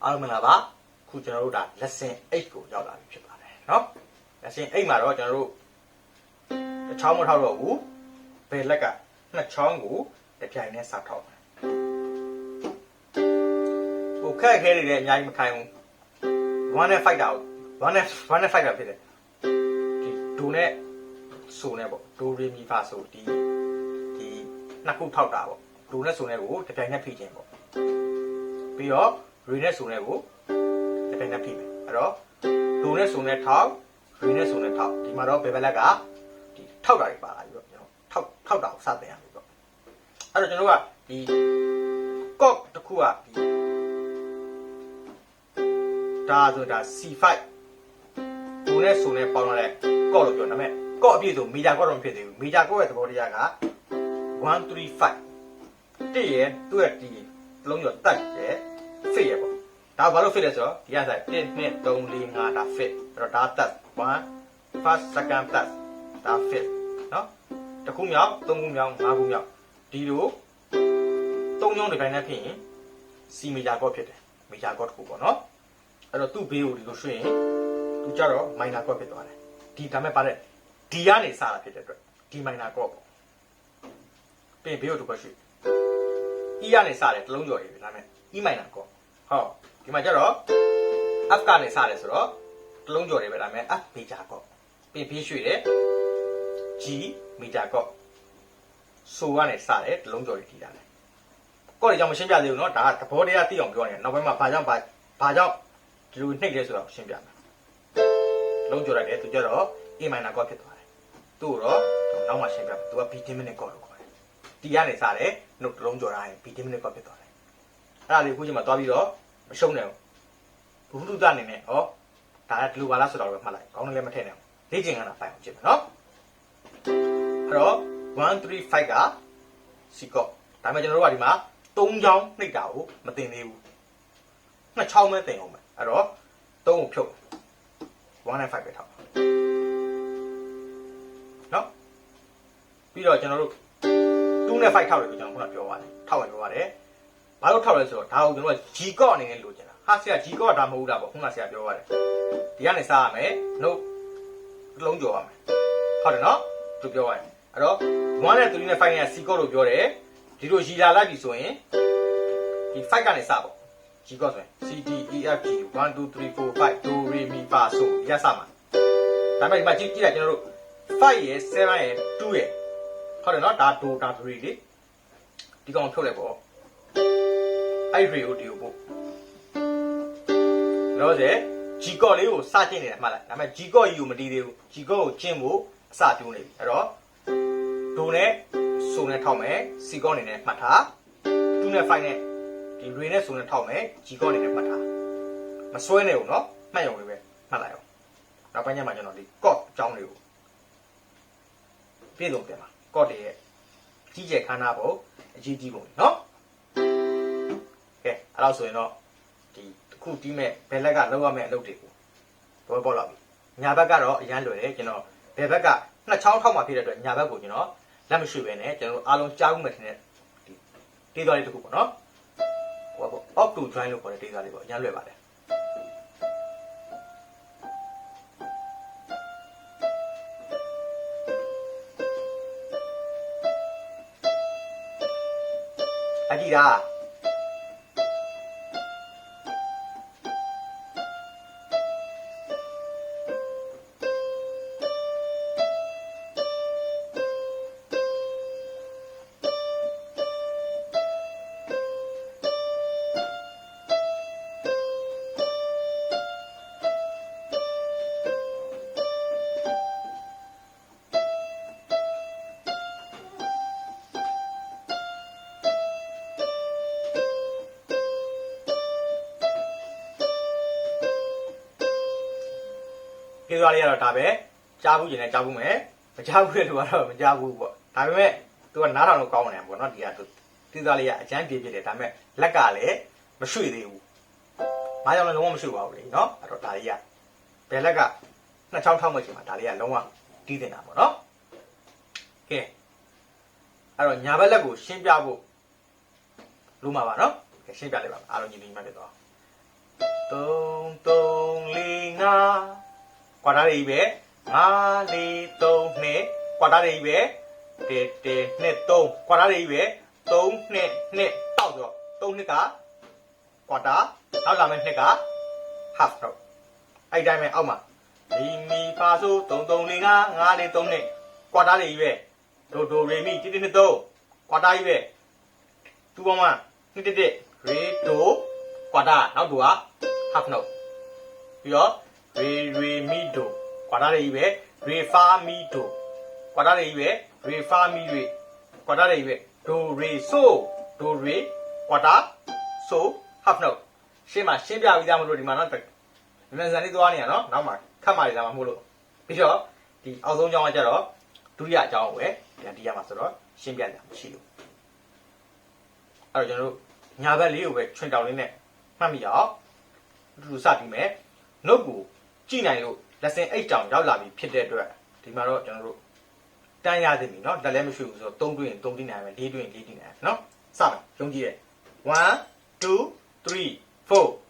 အားလုံးမင်္ဂလာပါခုကျွန်တော်တို့ဒါ lesson 8ကိုရောက်လာပြီဖြစ်ပါတယ်เนาะ lesson 8မှာတော့ကျွန်တော်တို့တစ်ချောင်းမထောက်တော့ဘူးဘယ်လက်ကနှစ်ချောင်းကိုတစ်ပြိုင်နဲ့စထောက်မယ်ဟိုခက်ခဲနေတဲ့အများကြီးမခိုင်းဘူး1 နဲ့ fight တာ1 နဲ့ fight တာဖြစ်တယ်ဒီဒိုနဲ့ဆိုနဲ့ပေါ့ဒိုရီမီဖာဆိုဒီနှစ်ခုထောက်တာပေါ့ဒိုနဲ့ဆိုနဲ့ကိုတစ်ပြိုင်နဲ့ဖိခြင်းပေါ့ပြီးတော့ရီနဲ့ဆိုနဲ့ကိုတစ်ပြိုင်နဲ့ဖိမယ်အဲ့တော့ဒိုနဲ့ဆိုနဲ့ထောက်ရီနဲ့ဆိုနဲ့ထောက်ဒီမှာတော့ဘယ်ဘက်လက်ကဒီထောက်တာတွေပါလာပြီးတော့ကျွန်တော်ထောက်တာကိုစတင်ရပြီပေါ့အဲ့တော့ကျွန်တော်ကဒီကော့တစ်ခုကဒီဒါဆိုတာ C5 ဒိုနဲ့ဆိုနဲ့ပေါင်းလာတဲ့ကော့လို့ပြောဒါပေမဲ့ကော့အပြည့်ဆိုမီဂျာကော့တော့မဖြစ်သေးဘူးမီဂျာကော့ရဲ့သဘောတရားက135တစ်ရဲ့သူ့ရဲ့ဒီလုံးကျော်တက်ရဲ့ fit ရဲ့ပေါ့ဒါဘာလို့ fit လဲဆိုတော့ဒီကစား1 2 3 4 5ဒါ fit အဲ့တော့ဒါတက်1 first second တက်ဒါ fit เนาะတစ်ခုမြောက်သုံးခုမြောက်ငါးခုမြောက်ဒီလိုသုံးချောင်းတစ်ပိုင်းနဲ့ဖြစ်ရင် C major chord ဖြစ်တယ် major chord တစ်ခုပေါ့เนาะအဲ့တော့သူ့ဘေးကိုဒီလိုရွှေ့ရင်သူကြတော့ minor chord ဖြစ်သွားတယ်ဒီဒါမဲ့ပါတဲ့ D ကနေစတာဖြစ်တဲ့အတွက် D minor chord ပေါ့ပြင်ဘေးကိုတစ်ခွက်ရွှေ့E ကနေစတယ်တလုံးကျော်ရေးပြီဒါမဲ့ E minor chord ဟောဒီမှာကျတော့ F ကနေစတယ်ဆိုတော့တလုံးကျော်တွေပဲဒါမဲ့ F major chord ပြင်ဘေးရွှေ့တယ် G major chord ဆိုကနေစတယ်တလုံးကျော်တွေထိတာလေကော့တွေကြောင့်မရှင်းပြသေးဘူးเนาะဒါကသဘောတရားသိအောင်ပြောနေတယ်နောက်ပိုင်းမှာဘာကြောင့်ဒီလိုနှိပ်လဲဆိုတော့ရှင်းပြမယ်လုံးကျော်လိုက်တယ်သူကျတော့ A minor chord ဖြစ်သွားတယ်သူ့တော့နောက်မှရှင်းပြမယ်သူက B diminished chord လို့ခေါ်တယ်ဒီကနေစတယ်နှုတ်တလုံးကျော်တာရင် B diminished chord ဖြစ်သွားတယ်အဲ့ဒါလေးခုချိန်မှာသွားပြီးတော့မရှုံးနဲ့ဘူးဘုဒ္ဓအနေနဲ့ဩဒါကဒီလိုပါလားဆိုတော့ပဲမှတ်လိုက်ကောင်းတယ်လည်းမထည့်နဲ့လေ့ကျင့်ခန်းတာဖိုင်အောင်ကြည့်မယ်เนาะအဲ့တော့135က C chord ဒါပေမဲ့ကျွန်တော်တို့ကဒီမှာ3ချောင်းနှိပ်တာကိုမတင်သေးဘူး2ချောင်းပဲတင်အောင်မယ်အဲ့တော့3ကိုဖြုတ်1 နဲ့ 5ပဲထောက်เนาะပြီးတော့ကျွန်တော်တို့2 နဲ့ 5ထောက်တယ်လို့ကျွန်တော်ခုနပြောပါတယ်ထောက်ရင်ပြောပါတယ်ဘာလို့ထောက်လဲဆိုတော့ဒါကိုကျွန်တော်က G chord အနေနဲ့လိုချင်တာဟာဆရာ G chord ဒါမဟုတ်ဘူးလားပေါ့ခုနဆရာပြောပါတယ်ဒီကနေစားရမယ်နှုတ်တစ်လုံးကျော်ရမယ်ဟုတ်တယ်เนาะသူပြောရတယ်အဲ့တော့1 နဲ့ 3 နဲ့ 5 နဲ့ C chord လို့ပြောတယ်ဒီလိုရီလာလိုက်ပြီဆိုရင်ဒီ5ကနေစပေါ့ G chord ဆိုရင် C D E F G 1 2 3 4 5 do re mi fa so ဒီကစမှာဒါပေမဲ့ဒီမှာကြည့်လိုက်ကျွန်တော်တို့5ရယ်7ရယ်2ရယ်ဟုတ်တယ်เนาะဒါ do ဒါ 3လေဒီကောင်ဖြုတ်လိုက်ပေါ့အဲ့ဒီကိုဒီကိုပို့တော့စေ G chord လေးကိုစကျင့်နေတယ်မှတ်လိုက်ဒါပေမဲ့ G chord ကြီးကိုမတီးသေးဘူး G chord ကိုကျင့်ဖို့အစပြုံးနေပြီအဲ့တော့ do နဲ့ဆိုနဲ့ထောက်မယ် C chord အနေနဲ့မှတ်ထား2နဲ့ 5နဲ့ဒီ re နဲ့ဆိုနဲ့ထောက်မယ် G chord အနေနဲ့မှတ်ထားမစွဲနေဘူးเนาะမှတ်ရုံလေးပဲမှတ်လိုက်အောင်နောက်ပိုင်းကျမှကျွန်တော်ဒီ chord အကြောင်းလေးကိုပြည့်စုံပြန်ပါ chord တွေရဲ့ကြီးကျယ်ခမ်းနားပုံအကြီးကြီးပုံเนาะကဲအဲ့တော့ဆိုရင်တော့ဒီတစ်ခုတီးမဲ့ဘယ်လက်ကလောက်ရမယ့်အလုပ်တွေကိုဘောပေါက်လာပြီညာဘက်ကတော့အရန်လွယ်တယ်ကျွန်တော်ဘယ်ဘက်ကနှစ်ချောင်းထောက်မှဖြစ်တဲ့အတွက်ညာဘက်ကိုကျွန်တော်လက်မရွှေ့ပဲနဲ့ကျွန်တော်တို့အားလုံးကြားဦးမယ်ထင်တဲ့ဒီတေးသွားလေးတစ်ခုပေါ့နော်ဟိုပေါ့ off to join လို့ခေါ်တဲ့တေးသွားလေးပေါ့အရန်လွယ်ပါတယ်အကြည့်တာကေသွားလေးကတော့ဒါပဲကြားဘူးကျင်နဲ့ကြားဘူးမယ်မကြားဘူးတဲ့လူကတော့မကြားဘူးပေါ့ဒါပေမဲ့သူကနားထောင်လို့ကောင်းတယ်ပေါ့နော်ဒီကသူကေသွားလေးကအကျန်းပြေဖြစ်တယ်ဒါပေမဲ့လက်ကလည်းမရွှေ့သေးဘူးဘာကြောင့်လဲလုံးဝမရွှေ့ပါဘူးလေနော်အဲ့တော့ဒါလေးကဘယ်လက်ကနှစ်ချောင်းထောက်မှချိန်မှာဒါလေးကလုံးဝတီးတင်တာပေါ့နော်ကဲအဲ့တော့ညာဘက်လက်ကိုရှင်းပြဖို့လိုမှာပါနော်ကဲရှင်းပြလိုက်ပါအားလုံးညီညီမှတ်ပြတော့ 3 3 4 5ကွာတာတွေပဲ5 4 3 2ကွာတာတွေပဲ1 1 2 3ကွာတာတွေပဲ3 2 2တောက်ဆို3 2ကကွာတာနောက်လာမယ့်2က half တော့အဲ့တိုင်းပဲအောက်မှာမီဖာဆို3 3 4 5 5 4 3 2ကွာတာတွေပဲဒိုရေမီ1 1 2 3ကွာတာကြီးပဲ2 1 1 1 1 ရေဒိုကွာတာနောက်ဒိုက half note ပြီးတော့ရေမီဒိုကွာတာတွေပဲရေဖာမီဒိုကွာတာတွေပဲရေဖာမီရေကွာတာတွေပဲဒိုရေဆိုဒိုရေကွာတာဆို half note ရှင်းမှာရှင်းပြပြီးသားမလို့ဒီမှာတော့မြန်စံလေးသွားနေရနော်နောက်မှာခတ်မှလေးလာမှာမို့လို့ပြီးတော့ဒီအောက်ဆုံးအကြောင်းကကြတော့ဒုတိယအကြောင်းကိုပဲပြန်တီးရမှာဆိုတော့ရှင်းပြကြမရှိဘူးအဲ့တော့ကျွန်တော်တို့ညာဘက်လေးကိုပဲချွင်တောင်လေးနဲ့မှတ်မိအောင်အတူတူစပြီးမယ်နှုတ်ကိုကြည့်နိုင်လို့လက်စင်8တောင်ရောက်လာပြီဖြစ်တဲ့အတွက်ဒီမှာတော့ကျွန်တော်တို့တန်းရသိပြီနော်လက်လည်းမရှိဘူးဆိုတော့3တွင်း3တင်းနိုင်မယ်4တွင်း4တင်းနိုင်နော်စမယ်ယုံကြည်ရဲ့1 2 3 4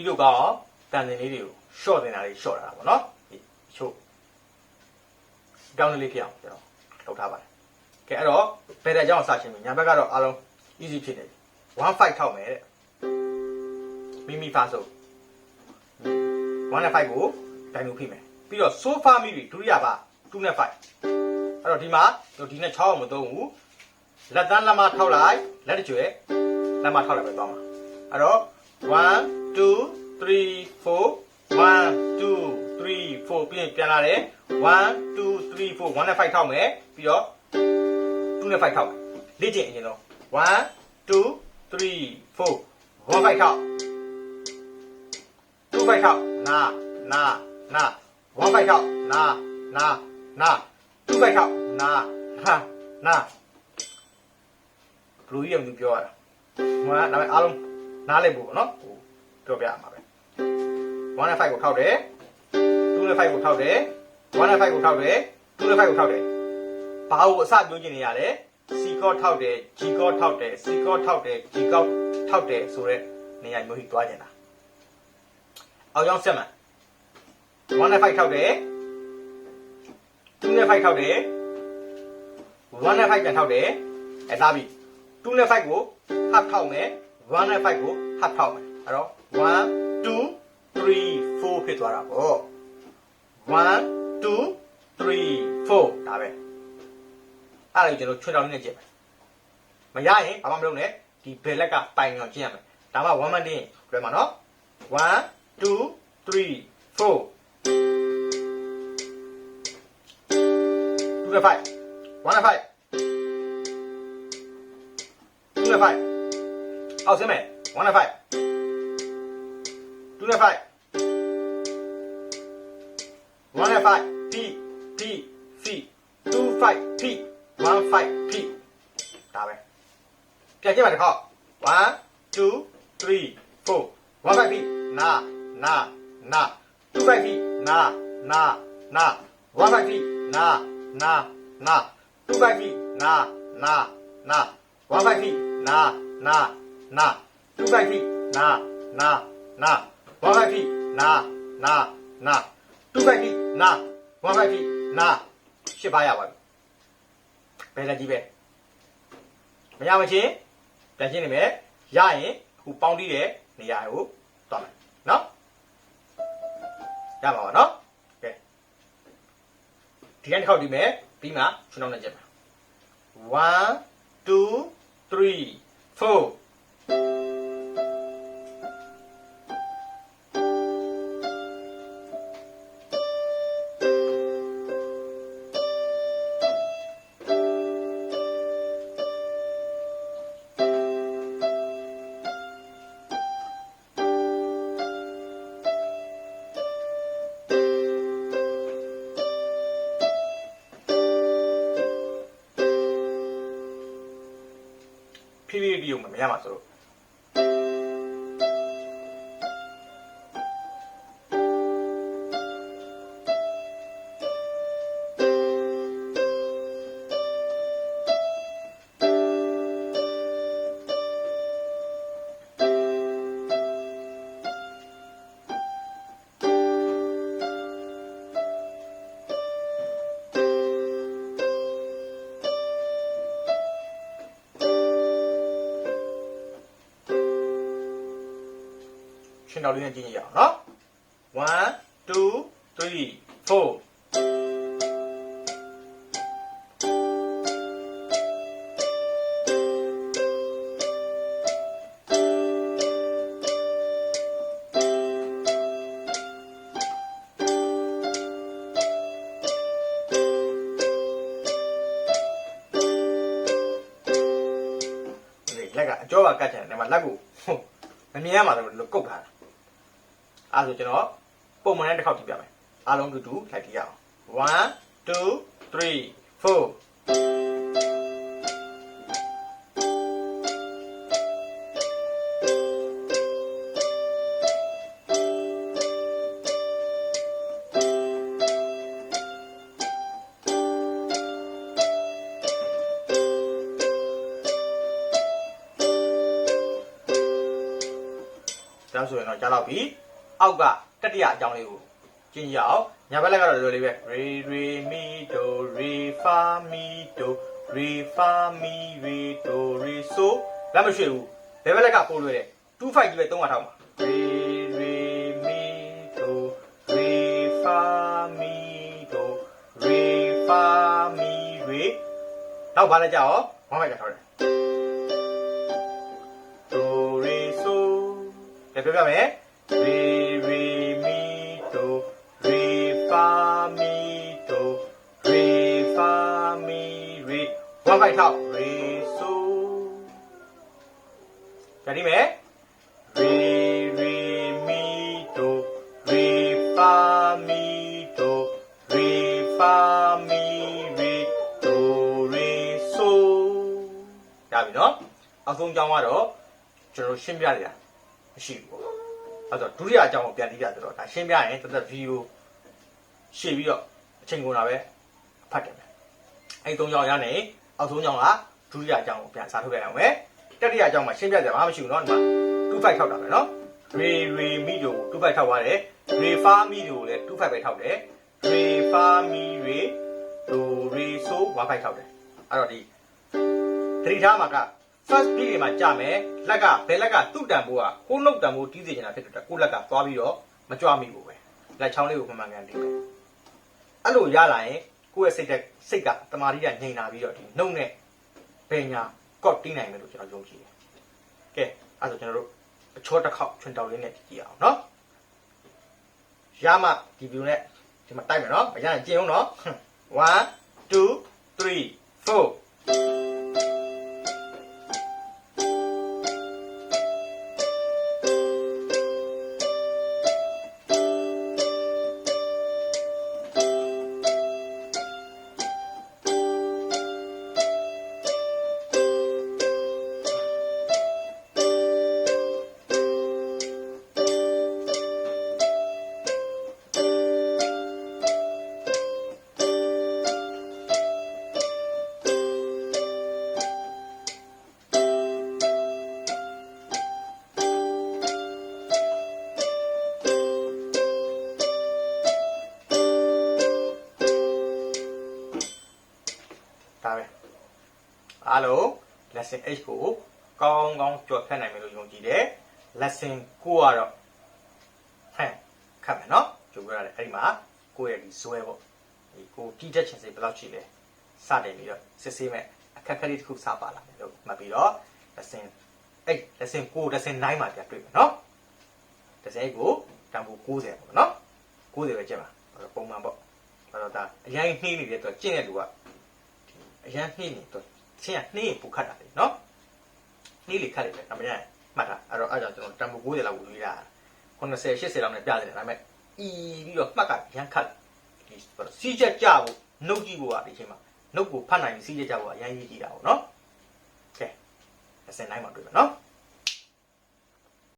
ဒီလိုကတော့တန်စင်လေးတွေကိုရှော့တင်တာလေးရှော့တာပေါ့နော်ဒီချို့ကောင်းလေးဖြစ်အောင်ကျွန်တော်လုပ်ထားပါတယ်ကဲအဲ့တော့ဘယ်တဲ့အကြောင်းစရှင်းပြီညာဘက်ကတော့အားလုံး easy ဖြစ်နေပြီ1 5ထောက်မယ်တဲ့မိဖာဆို1နဲ့5ကိုဒိုင်လို့ဖိမယ်ပြီးတော့ so far မိပြီဒုတိယပါ2နဲ့5အဲ့တော့ဒီမှာဒီနဲ့6အောင်မသုံးဘူးလက်သားလက်မထောက်လိုက်လက်တကျွဲလက်မထောက်လိုက်ပဲသွားမှာအဲ့တော့1 2 3 4 1 2 3 4ပြီးရင်ပြန်လာတယ်1 2 3 4 1နဲ့5ထောက်မယ်ပြီးတော့2နဲ့5ထောက်မယ်လေ့ကျင့်အရင်ဆုံး1 2 3 4 1 5ထောက်2 5ထောက်နာ1 5ထောက်နာ2 5ထောက်နာဘလူးကြီးကပြောရတာဟိုကဒါပေမဲ့အားလုံးနားလည်ဖို့ပေါ့နော်ပြောပြရမှာပဲ1နဲ့5ကိုထောက်တယ်2နဲ့5ကိုထောက်တယ်1နဲ့5ကိုထောက်တယ်2နဲ့5ကိုထောက်တယ်ဘာကိုအစပြောချင်နေရလဲ C ကောထောက်တယ် G ကောထောက်တယ် C ကောထောက်တယ် G ကောထောက်တယ်ဆိုတော့နေရာမျိုးကြီးတွားကျင်တာအောက်ကြောင်းဆက်မှ1နဲ့5ထောက်တယ်2နဲ့5ထောက်တယ်1နဲ့5ပြန်ထောက်တယ်အဲဒါပြီ2နဲ့5ကို half ထောက်မယ်1နဲ့5ကို half ထောက်မယ်အဲ့တော့1 2 3 4ဖြစ်သွားတာပေါ့1 2 3 4ဒါပဲအဲ့ဒါကျွန်တော်ချွတ်တောင်းနေကြည့်မယ်မရရင်ဘာမှမလုပ်နဲ့ဒီဘယ်လက်ကပိုင်အောင်ကျင့်ရမယ်ဒါမှ1 minute လွယ်မှာနော်1 2 3 4 2နဲ့5 1နဲ့5 2နဲ့5အောက်ဆင်းမယ်1နဲ့5 2နဲ့5 1နဲ့5 P P C 2 5 P 1 5 P ဒါပဲပြန်ကြည့်ပါတစ်ခေါက်1 2 3 4 1 5 P နာ2 5 P နာ1 5 P နာ2 5 P နာ1 5 P နာ2 5 P နာ1 5 P နာ2 5 P နာ1 5 P နာရှစ်ပါရပါပြီဘယ်လက်ကြီးပဲမရမချင်းပြန်ရှင်းနေမယ်ရရင်ခုပေါင်းတီးတဲ့နေရာကိုသွားမယ်နော်ရပါပါနော်ကဲဒီကနေ့တစ်ခေါက်ဒီမယ်ပြီးမှချွန်းအောင်နဲ့ကြည့်မယ်1 2 3 4 ရမှာဆိုလို့ရှင်တော်လေးနဲ့ကြည့်ကြရအောင်နော်1 2 3 4လက်ကအကျော်ကကတ်ချင်တယ်ဒီမှာလက်ကိုမမြင်ရမှာလို့ကုတ်ထားတာအဲ့ဆိုကျွန်တော်ပုံမှန်နဲ့တစ်ခေါက်ကြည့်ပြမယ်အားလုံးတူတူလိုက်ကြည့်ရအောင်1 2 3 4ဒါဆိုရင်တော့ကြားတော့ပြီအောက်ကတတိယအကြောင်းလေးကိုကျင်းရအောင်ညာဘက်လက်ကတော့ဒီလိုလေးပဲ re re mi do re fa mi do re fa mi re do re so လက်မရှိဘူးဘယ်ဘက်လက်ကပို့လွယ်တယ်2 5ကြီးပဲ300ထောက်ပါ re re mi do re fa mi do re fa mi re နောက်ဘာလဲကြောက်1 5ကြောက်တယ် do re so ပြောပြမယ် re re mi do re fa mi do re fa mi re 1 5ထောက် re so ကြည့်မယ် re re mi do re fa mi do re fa mi re do re so ရပြီနော်အောက်ဆုံးကြောင်းကတော့ကျွန်တော်ရှင်းပြနေတာမရှိဘူးပေါ့အဲ့တော့ဒုတိယအကြောင်းကိုပြန်ပြီးပြဆိုတော့ဒါရှင်းပြရင်တစ်သက်ဗီဒီယိုရှေ့ပြီးတော့အချိန်ကုန်တာပဲဖတ်တယ်ပဲအဲ့၃ကြောင်းရနေအောက်ဆုံးကြောင်းကဒုတိယအကြောင်းကိုပြန်စာထုတ်ပြရအောင်ပဲတတိယအကြောင်းမှာရှင်းပြကြဘာမှမရှိဘူးเนาะဒီမှာ2 5ထောက်တာပဲเนาะ re re mi ကို2 5ထောက်သွားတယ် re fa mi ကိုလည်း2 5ပဲထောက်တယ် re fa mi re do re so 1 5ထောက်တယ်အဲ့တော့ဒီသတိထားမှာကfirst beat တွေမှာကြာမယ်လက်ကဘယ်လက်ကသူ့တန်ဖိုးကကိုနှုတ်တန်ဖိုးတီးစေချင်တာဖြစ်တဲ့ကိုလက်ကသွားပြီးတော့မကြွမိဘူးပဲလက်ချောင်းလေးကိုမှန်မှန်ကန်တီးမယ်အဲ့လိုရလာရင်ကိုယ့်ရဲ့စိတ်ကတမာတိကငြိမ်လာပြီးတော့ဒီနှုတ်နဲ့ဘယ်ညာကော့တီးနိုင်မယ်လို့ကျွန်တော်ယုံကြည်တယ်ကဲအဲ့ဆိုကျွန်တော်တို့အချောတစ်ခေါက်ချွန်တောက်လေးနဲ့ကြည့်အောင်နော်ရမှဒီ view နဲ့ဒီမှာတိုက်မယ်နော်မရရင်ကျင်းအောင်နော်1 2 3 4ဒါပဲအားလုံး lesson 8ကိုကောင်းကောင်းကြော်ဖြတ်နိုင်မယ်လို့ယုံကြည်တယ် lesson 9ကတော့ခတ်မယ်နော်ကြိုးပြရတယ်အဲ့ဒီမှာကိုယ့်ရဲ့ဒီဇွဲပေါ့ဒီကိုတီးတက်ချင်စိတ်ဘယ်လောက်ရှိလဲစတင်ပြီးတော့စစ်ဆေးမဲ့အခက်အခဲလေးတစ်ခုစပါလာမယ်လို့မှတ်ပြီးတော့ lesson 8 lesson 9 lesson 9မှာပြန်တွေ့မယ်နော် lesson 8ကိုတန်ဖိုး90ပေါ့နော်90ပဲကျက်ပါပုံမှန်ပေါ့အဲ့တော့ဒါအရင်နှီးနေတဲ့အတွက်ကျင့်တဲ့လူကအရန်နှိမ့်နေတော့ချင်းကနှိမ့်ပူခတ်တာလေနော်နှိမ့်လေခတ်လေပဲအမရမှတ်တာအဲ့တော့အဲ့ကြောင့်ကျွန်တော်တန်ဖိုး90လောက်ကိုရွေးတာ90 80လောက်နဲ့ပြတယ်ဒါပေမဲ့အီပြီးတော့မှတ်ကရန်ခတ်ဒီစီးချက်ကြဖို့နှုတ်ကြည့်ဖို့ကဒီချိန်မှာနှုတ်ကိုဖတ်နိုင်ပြီးစီးချက်ကြဖို့ကအရန်ကြီးကြည့်တာပေါ့နော်ကဲ အစင်တိုင်းမှာတွေ့မယ်နော်